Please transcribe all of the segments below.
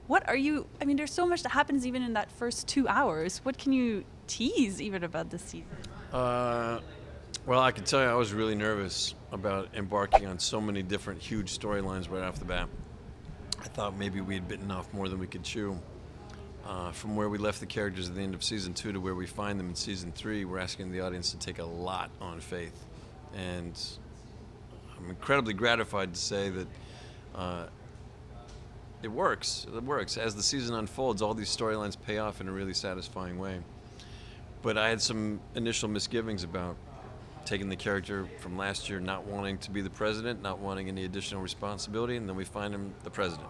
What are you? I mean, there's so much that happens even in that first 2 hours. What can you tease even about this season? Uh, well, I can tell you I was really nervous about embarking on so many different huge storylines right off the bat. I thought maybe we had bitten off more than we could chew. From where we left the characters at the end of season 2 to where we find them in season 3, we're asking the audience to take a lot on faith. And I'm incredibly gratified to say that uh, it works. It works. As the season unfolds, all these storylines pay off in a really satisfying way. But I had some initial misgivings about taking the character from last year, not wanting to be the president, not wanting any additional responsibility, and then we find him the president.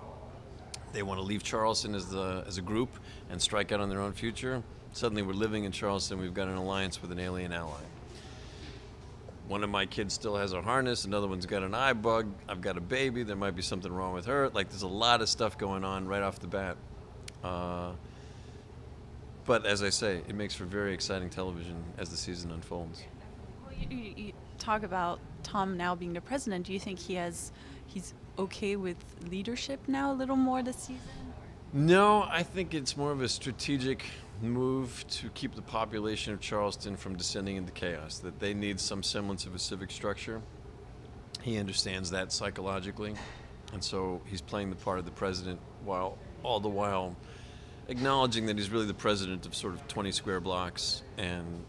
They want to leave Charleston as a group and strike out on their own future. Suddenly we're living in Charleston, we've got an alliance with an alien ally. One of my kids still has a harness, another one's got an eye bug, I've got a baby, there might be something wrong with her. Like, there's a lot of stuff going on right off the bat. But as I say, it makes for very exciting television as the season unfolds. Well, you talk about Tom now being the president. Do you think he's okay with leadership now a little more this season? No, I think it's more of a strategic move to keep the population of Charleston from descending into chaos, that they need some semblance of a civic structure. He understands that psychologically, and so he's playing the part of the president while all the while acknowledging that he's really the president of sort of 20 square blocks, and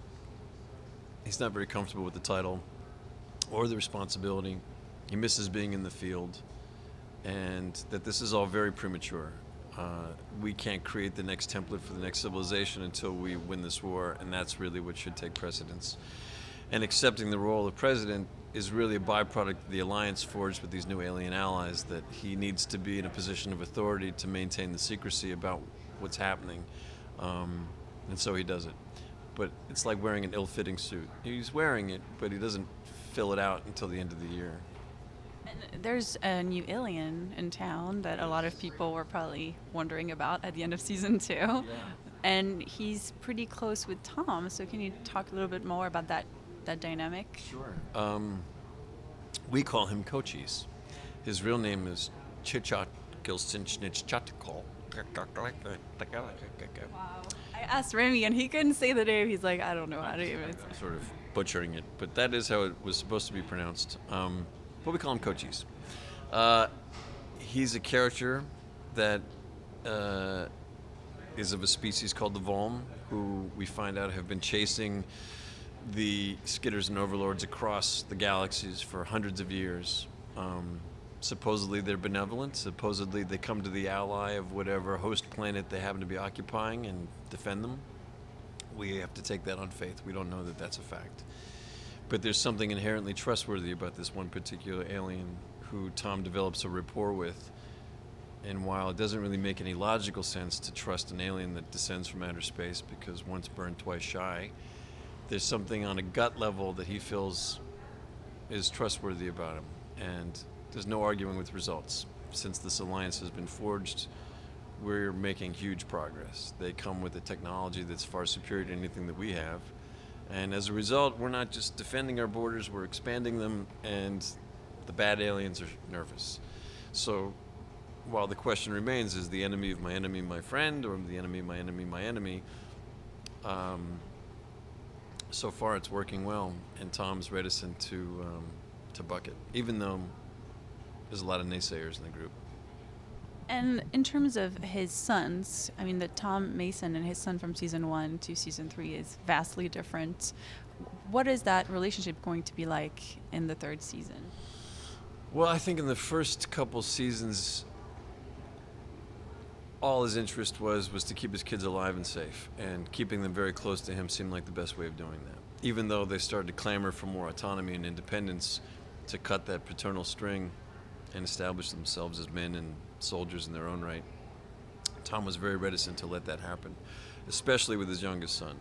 he's not very comfortable with the title or the responsibility. He misses being in the field, and that this is all very premature. We can't create the next template for the next civilization until we win this war, and that's really what should take precedence. And accepting the role of president is really a byproduct of the alliance forged with these new alien allies, that he needs to be in a position of authority to maintain the secrecy about what's happening. And so he does it. But it's like wearing an ill-fitting suit. He's wearing it, but he doesn't fill it out until the end of the year. And there's a new alien in town that a lot of people were probably wondering about at the end of season 2. Yeah. And he's pretty close with Tom. So can you talk a little bit more about that dynamic? Sure. We call him Cochise. His real name is Chichat Gilsinchnich-Chatikol. Wow. I asked Remy and he couldn't say the name. He's like, I don't know how to even. I'm sort of butchering it, but that is how it was supposed to be pronounced. But we call him Cochise. He's a character that is of a species called the Volm, who we find out have been chasing the Skitters and Overlords across the galaxies for hundreds of years. Supposedly they're benevolent. Supposedly they come to the ally of whatever host planet they happen to be occupying and defend them. We have to take that on faith. We don't know that that's a fact. But there's something inherently trustworthy about this one particular alien who Tom develops a rapport with. And while it doesn't really make any logical sense to trust an alien that descends from outer space, because once burned, twice shy, there's something on a gut level that he feels is trustworthy about him. And there's no arguing with results. Since this alliance has been forged, we're making huge progress. They come with a technology that's far superior to anything that we have. And as a result, we're not just defending our borders, we're expanding them, and the bad aliens are nervous. So while the question remains, is the enemy of my enemy my friend, or the enemy of my enemy my enemy? So far it's working well, and Tom's reticent to buck it, even though there's a lot of naysayers in the group. And in terms of his sons, I mean, the Tom Mason and his son from season 1 to season 3 is vastly different. What is that relationship going to be like in the 3rd season? Well, I think in the first couple seasons, all his interest was to keep his kids alive and safe, and keeping them very close to him seemed like the best way of doing that. Even though they started to clamor for more autonomy and independence to cut that paternal string and establish themselves as men and soldiers in their own right, Tom was very reticent to let that happen, especially with his youngest son,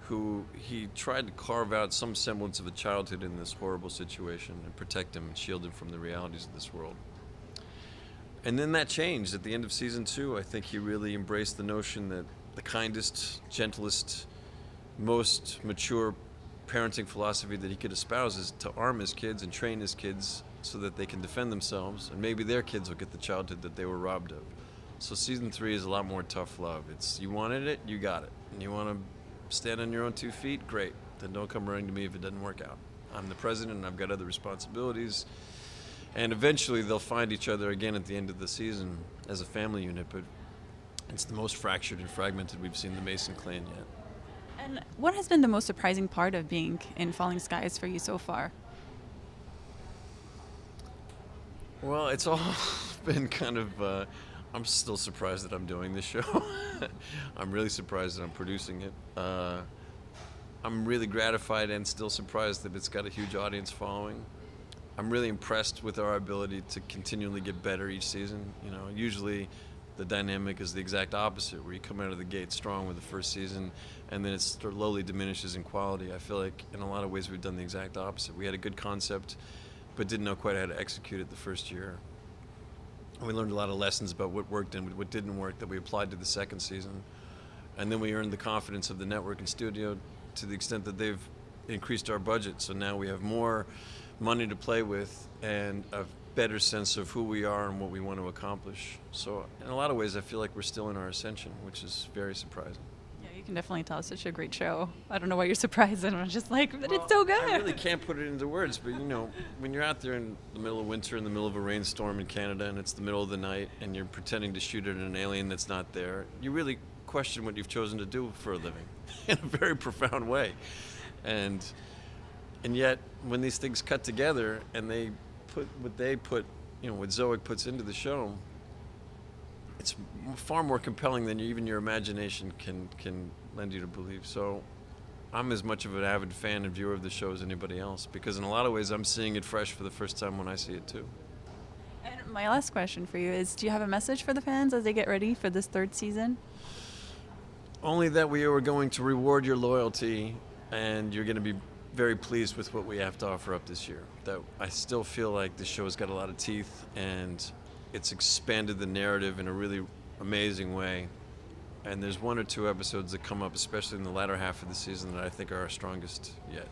who he tried to carve out some semblance of a childhood in this horrible situation and protect him and shield him from the realities of this world. And then that changed at the end of season 2. I think he really embraced the notion that the kindest, gentlest, most mature parenting philosophy that he could espouse is to arm his kids and train his kids so that they can defend themselves, and maybe their kids will get the childhood that they were robbed of. So season 3 is a lot more tough love. It's you wanted it, you got it. And you want to stand on your own 2 feet, great. Then don't come running to me if it doesn't work out. I'm the president and I've got other responsibilities. And eventually they'll find each other again at the end of the season as a family unit, but it's the most fractured and fragmented we've seen the Mason clan yet. And what has been the most surprising part of being in Falling Skies for you so far? Well, it's all been kind of, I'm still surprised that I'm doing this show. I'm really surprised that I'm producing it. I'm really gratified and still surprised that it's got a huge audience following. I'm really impressed with our ability to continually get better each season. You know, usually the dynamic is the exact opposite, where you come out of the gate strong with the first season, and then it slowly diminishes in quality. I feel like in a lot of ways we've done the exact opposite. We had a good concept, but didn't know quite how to execute it the first year. And we learned a lot of lessons about what worked and what didn't work that we applied to the second season. And then we earned the confidence of the network and studio to the extent that they've increased our budget. So now we have more money to play with and a better sense of who we are and what we want to accomplish. So in a lot of ways, I feel like we're still in our ascension, which is very surprising. Yeah, you can definitely tell it's such a great show. I don't know why you're surprised. And I'm just like, but it's so good. I really can't put it into words, but you know, when you're out there in the middle of winter, in the middle of a rainstorm in Canada, and it's the middle of the night, and you're pretending to shoot at an alien that's not there, you really question what you've chosen to do for a living in a very profound way. And yet, when these things cut together and they put what they put, you know, what Zoic puts into the show, it's far more compelling than even your imagination can lend you to believe. So I'm as much of an avid fan and viewer of the show as anybody else, because in a lot of ways I'm seeing it fresh for the first time when I see it too. And my last question for you is, do you have a message for the fans as they get ready for this third season? Only that we are going to reward your loyalty, and you're going to be very pleased with what we have to offer up this year. That I still feel like the show has got a lot of teeth, and it's expanded the narrative in a really amazing way. And there's 1 or 2 episodes that come up, especially in the latter half of the season, that I think are our strongest yet.